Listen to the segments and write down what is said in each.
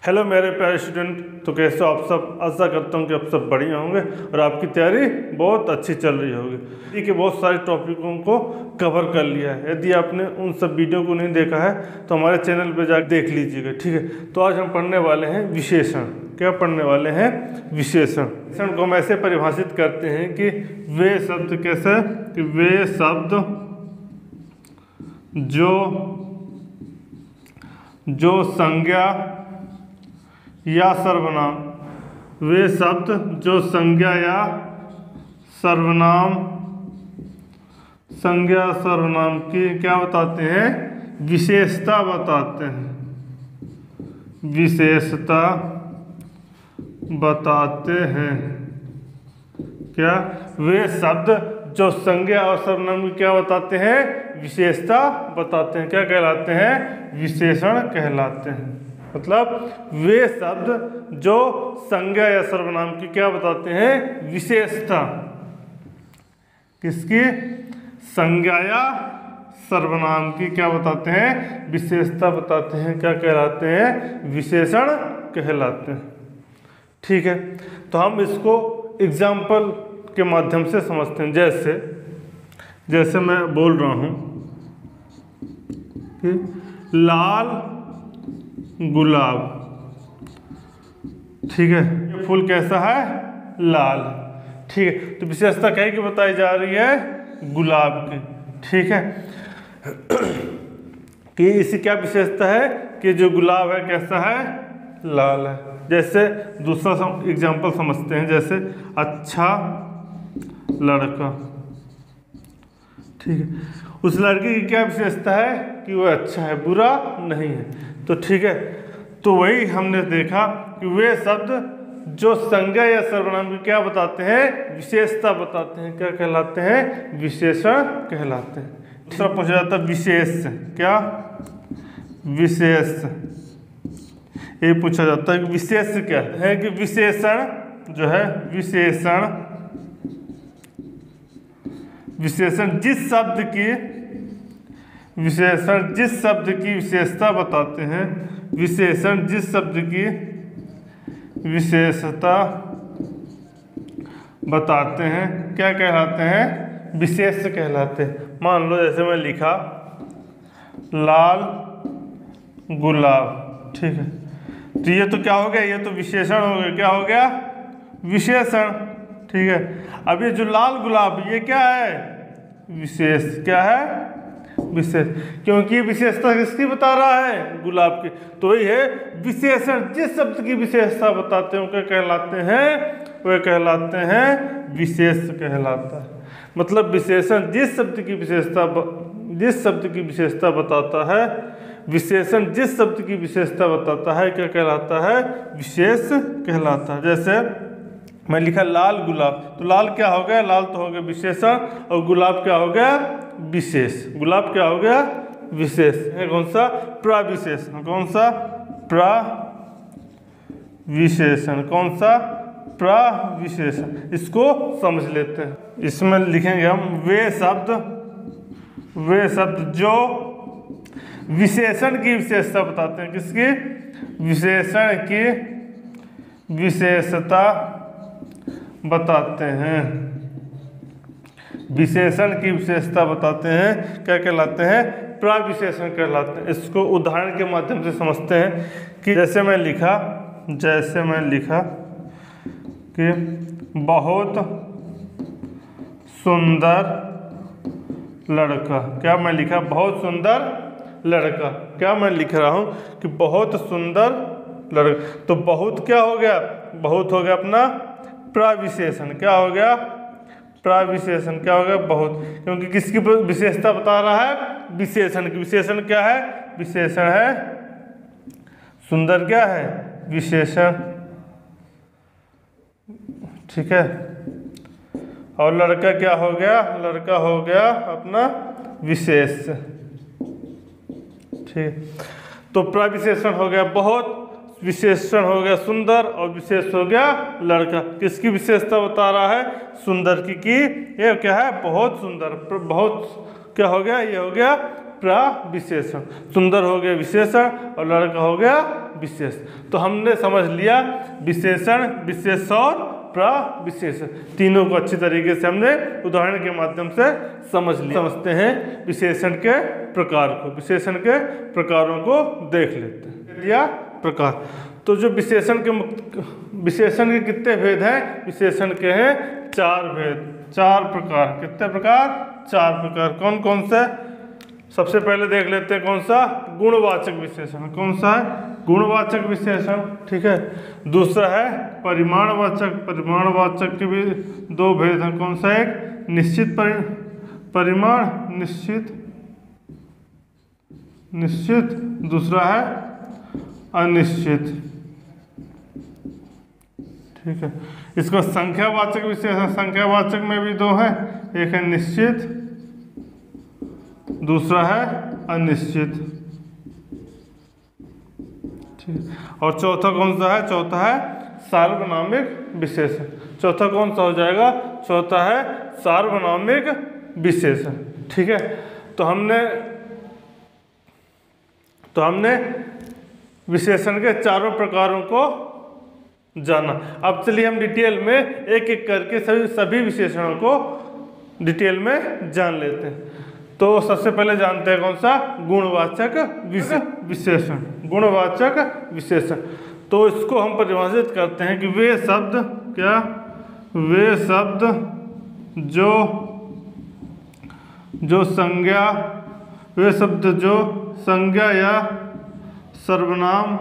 Hello मेरे प्यारे student, तो कैसे हो आप सब। आशा करता हूँ कि आप सब बढ़िया होंगे और आपकी तैयारी बहुत अच्छी चल रही होगी। देखिए, बहुत सारे टॉपिकों को कवर कर लिया है। यदि आपने उन सब वीडियो को नहीं देखा है तो हमारे चैनल पर जाकर देख लीजिएगा, ठीक है। तो आज हम पढ़ने वाले हैं विशेषण। क्या पढ़ने वाले हैं? विशेषण। विशेषण को हम ऐसे परिभाषित करते हैं कि वे शब्द कैसे, कि वे शब्द जो संज्ञा या सर्वनाम, वे शब्द जो संज्ञा या सर्वनाम की क्या बताते हैं? विशेषता बताते हैं। विशेषता बताते हैं। क्या? वे शब्द जो संज्ञा और सर्वनाम की क्या बताते हैं? विशेषता बताते हैं। क्या कहलाते हैं? विशेषण कहलाते हैं। मतलब वे शब्द जो संज्ञा या सर्वनाम की क्या बताते हैं? विशेषता। किसकी? संज्ञा या सर्वनाम की क्या बताते हैं? विशेषता बताते हैं। क्या कहलाते हैं? विशेषण कहलाते हैं। ठीक है, तो हम इसको एग्जाम्पल के माध्यम से समझते हैं। जैसे मैं बोल रहा हूँ कि लाल गुलाब, ठीक है, ये फूल कैसा है? लाल। ठीक है, तो विशेषता क्या की बताई जा रही है? गुलाब की। ठीक है, कि इसकी क्या विशेषता है? कि जो गुलाब है कैसा है? लाल है। जैसे दूसरा एग्जाम्पल समझते हैं, जैसे अच्छा लड़का। ठीक है, उस लड़के की क्या विशेषता है? कि वो अच्छा है, बुरा नहीं है। तो ठीक है, तो वही हमने देखा कि वे शब्द जो संज्ञा या सर्वनाम की क्या बताते हैं? विशेषता बताते हैं। क्या कहलाते हैं? विशेषण कहलाते हैं। दूसरा पूछा जाता है विशेष। क्या? विशेष। ये पूछा जाता है कि विशेष क्या है? कि विशेषण जो है, विशेषण जिस शब्द की विशेषता बताते हैं। विशेषण जिस शब्द की विशेषता बताते हैं क्या कहलाते हैं? विशेष कहलाते हैं। मान लो जैसे मैं लिखा लाल गुलाब, ठीक है, तो ये तो क्या हो गया? ये तो विशेषण हो गया। क्या हो गया? विशेषण। ठीक है, अब ये जो लाल गुलाब, ये क्या है? विशेष। क्या है? विशेष। क्योंकि विशेषता किसकी बता रहा है? गुलाब की। तो वही है विशेषण जिस शब्द की विशेषता बताते हैं क्या कहलाते हैं? वे कहलाते हैं विशेष कहलाता है। मतलब विशेषण जिस शब्द की विशेषता बताता है, विशेषण जिस शब्द की विशेषता बताता है क्या कहलाता है? विशेष कहलाता है। जैसे मैं लिखा लाल गुलाब, तो लाल क्या हो गया? लाल तो हो गया विशेषण, और गुलाब क्या हो गया? विशेष। गुलाब क्या हो गया? विशेष है। कौन सा? प्रविशेष। कौन सा? प्रविशेषण। कौन सा? प्रविशेषण। इसको समझ लेते हैं। इसमें लिखेंगे हम वे शब्द जो विशेषण की विशेषता बताते हैं। किसकी? विशेषण की विशेषता बताते हैं। विशेषण की विशेषता बताते हैं। क्या कहलाते हैं? प्रविशेषण कहलाते हैं। इसको उदाहरण के माध्यम से समझते हैं कि जैसे मैं लिखा कि बहुत सुंदर लड़का। क्या मैं लिखा? बहुत सुंदर लड़का। क्या मैं लिख रहा हूँ कि बहुत सुंदर लड़का। तो बहुत क्या हो गया? बहुत हो गया अपना प्रविशेषण। क्या हो गया? प्रविशेषण। क्या हो गया? बहुत। क्योंकि किसकी विशेषता बता रहा है? विशेषण की। विशेषण क्या है? विशेषण है सुंदर। क्या है? विशेषण। ठीक है, और लड़का क्या हो गया? लड़का हो गया अपना विशेष। ठीक, तो प्रविशेषण हो गया बहुत, विशेषण हो गया सुंदर, और विशेष हो गया लड़का। किसकी विशेषता बता रहा है? सुंदर की। ये क्या है? बहुत सुंदर। बहुत क्या हो गया? ये हो गया प्रविशेषण। सुंदर हो गया विशेषण और लड़का हो गया विशेष। तो हमने समझ लिया विशेषण, विशेष और प्रविशेषण, तीनों को अच्छी तरीके से हमने उदाहरण के माध्यम से समझ लिया। समझते हैं विशेषण के प्रकार को, विशेषण के प्रकारों को देख लेते हैं। या प्रकार, तो जो विशेषण के कितने भेद हैं? विशेषण के हैं 4 भेद, 4 प्रकार। कितने प्रकार? 4 प्रकार। कौन कौन से? सबसे पहले देख लेते हैं कौन सा? गुणवाचक विशेषण। कौन सा है? गुणवाचक विशेषण। ठीक है। दूसरा है परिमाणवाचक। परिमाणवाचक के भी 2 भेद हैं। कौन सा? एक निश्चित परिमाण, निश्चित। दूसरा है अनिश्चित। ठीक है। इसको संख्यावाचक विशेषण, संख्यावाचक में भी 2 हैं, एक है निश्चित, दूसरा है अनिश्चित। ठीक। और चौथा कौन सा है? चौथा है सार्वनामिक विशेषण। चौथा कौन सा हो जाएगा? चौथा है सार्वनामिक विशेषण। ठीक है। तो हमने विशेषण के 4 प्रकारों को जाना। अब चलिए हम डिटेल में एक एक करके सभी विशेषणों को डिटेल में जान लेते हैं। तो सबसे पहले जानते हैं कौन सा? गुणवाचक विशेषण। गुणवाचक विशेषण, तो इसको हम परिभाषित करते हैं कि वे शब्द क्या? वे शब्द जो संज्ञा, वे शब्द जो संज्ञा या सर्वनाम,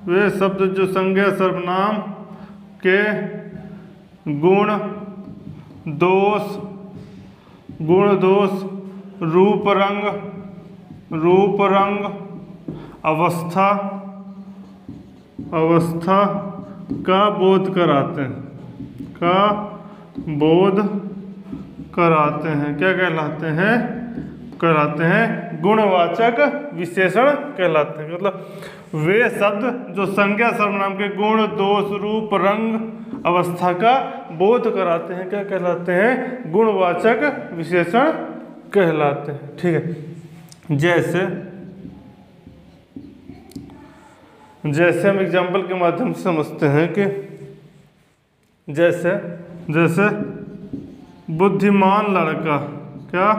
वे शब्द जो संज्ञा सर्वनाम के गुण दोष, रूप रंग, अवस्था का बोध कराते हैं। क्या कहलाते हैं? गुणवाचक विशेषण कहलाते हैं। मतलब वे शब्द जो संज्ञा सर्वनाम के गुण दोष रूप रंग अवस्था का बोध कराते हैं, क्या कहलाते हैं? गुणवाचक विशेषण कहलाते हैं। ठीक है। जैसे हम एग्जाम्पल के माध्यम से समझते हैं कि जैसे बुद्धिमान लड़का। क्या?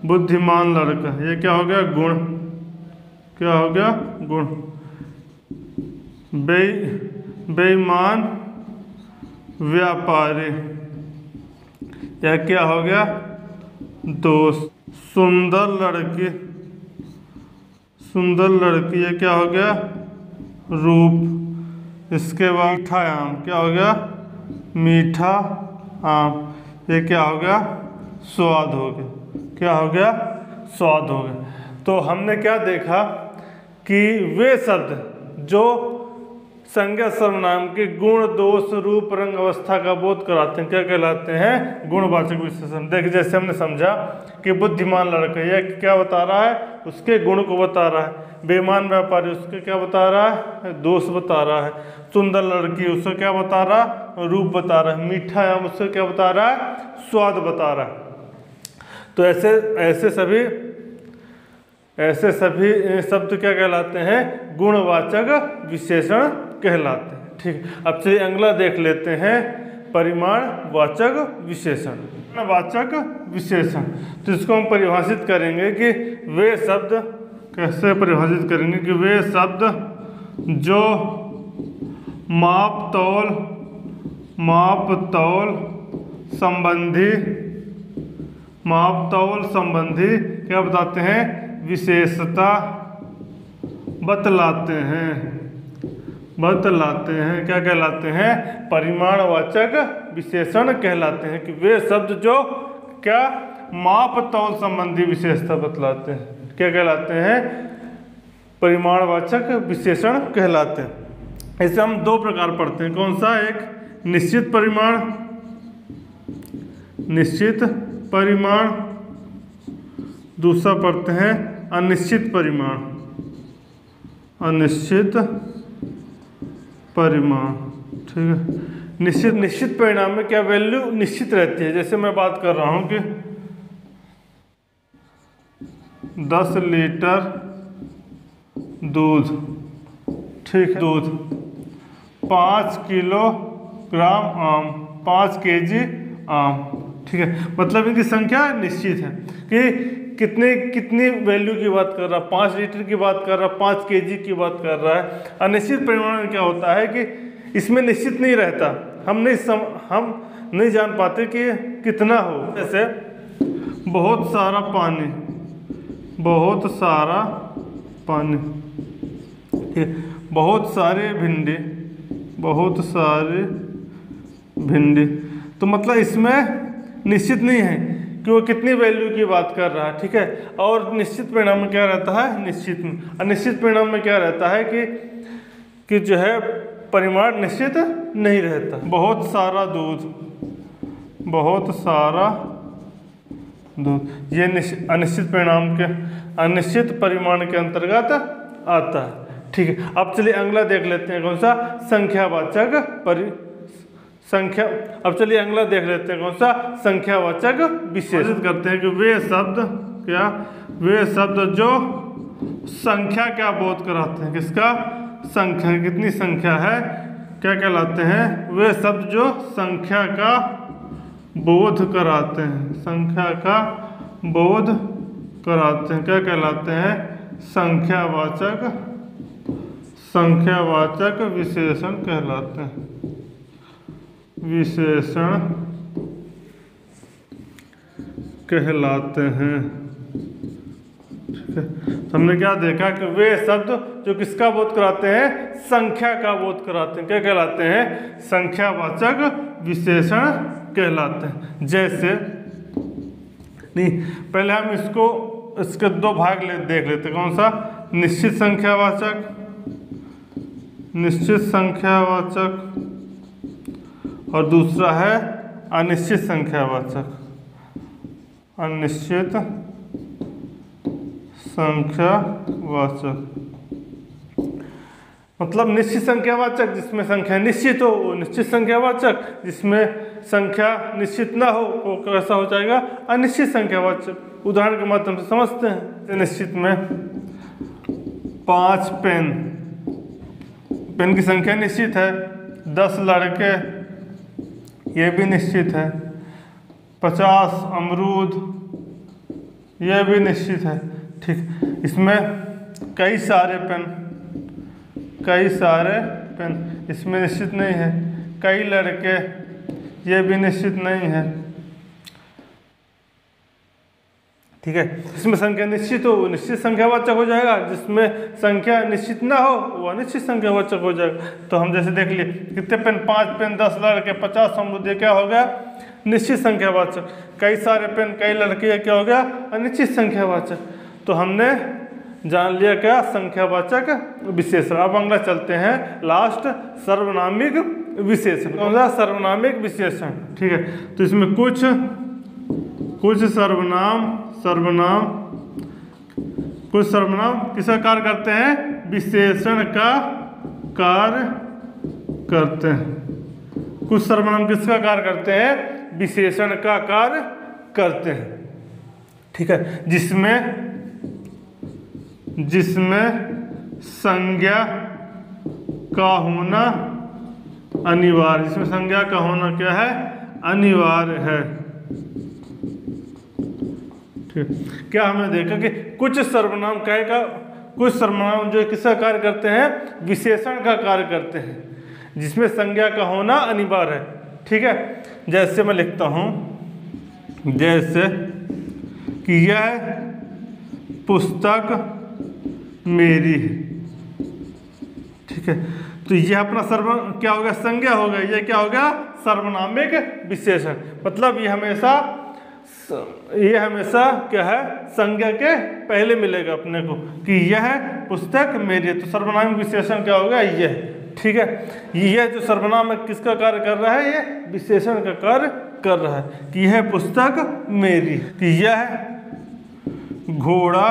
बुद्धिमान लड़का, ये क्या हो गया? गुण। क्या हो गया? गुण। बेईमान व्यापारी, यह क्या हो गया? दोष। सुंदर लड़की, ये क्या हो गया? रूप। इसके बाद मीठा आम, क्या हो गया? मीठा आम, ये क्या हो गया? स्वाद हो गया। क्या हो गया? स्वाद हो गया। तो हमने क्या देखा कि वे शब्द जो संज्ञा सर्वनाम के गुण दोष रूप रंग अवस्था का बोध कराते हैं, क्या कहलाते हैं? गुणवाचक विशेषण। देखिए जैसे हमने समझा कि बुद्धिमान लड़का, यह क्या बता रहा है? उसके गुण को बता रहा है। बेईमान व्यापारी, उसके क्या बता रहा है? दोष बता रहा है। सुंदर लड़की, उसको क्या बता रहा है? रूप बता रहा है। मीठा आम, उससे क्या बता रहा है? स्वाद बता रहा है। तो ऐसे सभी शब्द क्या कहलाते हैं? गुणवाचक विशेषण कहलाते हैं। ठीक। अब चलिए अगला देख लेते हैं परिमाणवाचक विशेषण। वाचक विशेषण, तो इसको हम परिभाषित करेंगे कि वे शब्द, कैसे परिभाषित करेंगे कि वे शब्द जो माप तौल संबंधी क्या बताते हैं? विशेषता बतलाते हैं। क्या कहलाते हैं? परिमाणवाचक विशेषण कहलाते हैं कि वे शब्द जो क्या? माप तौल संबंधी विशेषता बतलाते हैं, क्या कहलाते हैं? परिमाणवाचक विशेषण कहलाते हैं। इसे हम 2 प्रकार पढ़ते हैं। कौन सा? एक निश्चित परिमाण, दूसरा पढ़ते हैं अनिश्चित परिमाण। ठीक है। निश्चित परिणाम में क्या वैल्यू निश्चित रहती है। जैसे मैं बात कर रहा हूं कि 10 लीटर दूध, ठीक है, दूध 5 किलोग्राम आम, 5 केजी आम, ठीक है। मतलब इनकी संख्या निश्चित है कि कितनी वैल्यू की बात कर रहा है, 5 लीटर की बात कर रहा है, 5 केजी की बात कर रहा है। अनिश्चित परिमाण में क्या होता है कि इसमें निश्चित नहीं रहता, हम नहीं जान पाते कि कितना हो। जैसे बहुत सारा पानी, बहुत सारा पानी, ठीक, बहुत सारे भिंडी, बहुत सारे भिंडी। तो मतलब इसमें निश्चित नहीं है कि वो कितनी वैल्यू की बात कर रहा है, ठीक है। और निश्चित परिणाम में क्या रहता है, निश्चित में। अनिश्चित परिणाम में क्या रहता है कि जो है परिमाण निश्चित नहीं रहता। बहुत सारा दूध, बहुत सारा दूध, ये अनिश्चित परिणाम के, अनिश्चित परिमाण के अंतर्गत आता है, ठीक है। अब चलिए अगला देख लेते हैं, कौन सा, संख्यावाचक संख्या। अब चलिए अगला देख लेते हैं, कौन सा, संख्यावाचक विशेषण। करते हैं कि वे शब्द जो संख्या क्या बोध कराते हैं, किसका, संख्या, कितनी संख्या है, क्या कहलाते हैं, वे शब्द जो संख्या का बोध कराते हैं, संख्या का बोध कराते हैं, क्या कहलाते हैं, संख्यावाचक विशेषण कहलाते हैं, विशेषण कहलाते हैं, ठीक है। तो हमने क्या देखा कि वे शब्द जो किसका बोध कराते हैं, संख्या का बोध कराते हैं, क्या कहलाते हैं, संख्यावाचक विशेषण कहलाते हैं। जैसे नहीं, पहले हम इसके 2 भाग देख लेते हैं, कौन सा, निश्चित संख्यावाचक, निश्चित संख्यावाचक, और दूसरा है अनिश्चित संख्यावाचक, अनिश्चित संख्यावाचक। मतलब निश्चित संख्यावाचक जिसमें संख्या निश्चित हो वो निश्चित संख्यावाचक, जिसमें संख्या निश्चित ना हो वो कैसा हो जाएगा, अनिश्चित संख्यावाचक। उदाहरण के माध्यम से समझते हैं। निश्चित में 5 पेन की संख्या निश्चित है, 10 लड़के, ये भी निश्चित है, 50 अमरूद, यह भी निश्चित है, ठीक। इसमें कई सारे पेन, इसमें निश्चित नहीं है, कई लड़के, ये भी निश्चित नहीं है, ठीक है। जिसमें संख्या निश्चित हो वो निश्चित संख्यावाचक हो जाएगा, जिसमें संख्या निश्चित ना हो वो अनिश्चित संख्यावाचक हो जाएगा। तो हम जैसे देख लिए कितने पेन, 5 पेन, 10 लड़के, 50 अमरूद, ये क्या हो गया, निश्चित संख्यावाचक। कई सारे पेन, कई लड़के, ये क्या हो गया, अनिश्चित संख्यावाचक। तो हमने जान लिया क्या, संख्यावाचक विशेषण। अब अगला चलते हैं लास्ट, सर्वनामिक विशेषण। कौन सा, सर्वनामिक विशेषण, ठीक है। तो इसमें कुछ सर्वनाम किसका कार्य करते हैं, विशेषण का कार्य करते हैं। कुछ सर्वनाम किसका कार्य करते हैं, विशेषण का कार्य करते हैं, ठीक है। जिसमें संज्ञा का होना अनिवार्य, जिसमें संज्ञा का होना क्या है, अनिवार्य है, ठीक। क्या हमने देखा कि कुछ सर्वनाम कुछ सर्वनाम जो किसका कार्य करते हैं, विशेषण का कार्य करते हैं, जिसमें संज्ञा का होना अनिवार्य है, ठीक है। जैसे मैं लिखता हूं, जैसे कि यह पुस्तक मेरी है, ठीक है। तो यह अपना क्या हो गया, संज्ञा हो गया, ये क्या हो गया, सर्वनामिक विशेषण। मतलब ये हमेशा क्या है, संज्ञा के पहले मिलेगा अपने को कि यह पुस्तक मेरी है। तो सर्वनामिक विशेषण क्या होगा, यह, ठीक है। यह जो सर्वनाम है किसका कार्य कर रहा है, ये विशेषण का कार्य कर रहा है कि यह पुस्तक मेरी, कि यह घोड़ा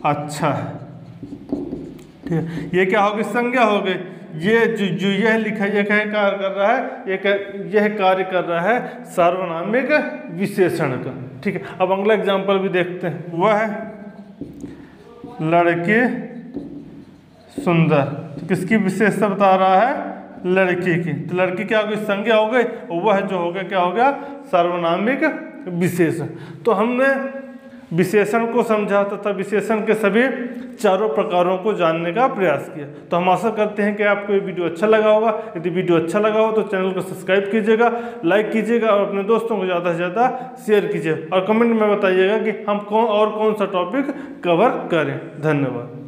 अच्छा है, ठीक है। ये क्या होगी, संज्ञा हो गई। ये जो यह लिखा, यह क्या कार्य कर रहा है, यह कार्य कर रहा है सर्वनामिक विशेषण का, ठीक है, अब अगला एग्जाम्पल भी देखते हैं। वह है लड़की सुंदर, तो किसकी विशेषता बता रहा है? लड़की की। तो लड़की क्या हो गई? संज्ञा हो गई, और वह जो हो गया क्या हो गया? सार्वनामिक विशेषण। तो हमने विशेषण को समझा तथा विशेषण के सभी चारों प्रकारों को जानने का प्रयास किया। तो हम आशा करते हैं कि आपको ये वीडियो अच्छा लगा होगा। यदि वीडियो अच्छा लगा हो तो चैनल को सब्सक्राइब कीजिएगा, लाइक कीजिएगा और अपने दोस्तों को ज़्यादा से ज़्यादा शेयर कीजिए, और कमेंट में बताइएगा कि हम कौन सा टॉपिक कवर करें। धन्यवाद।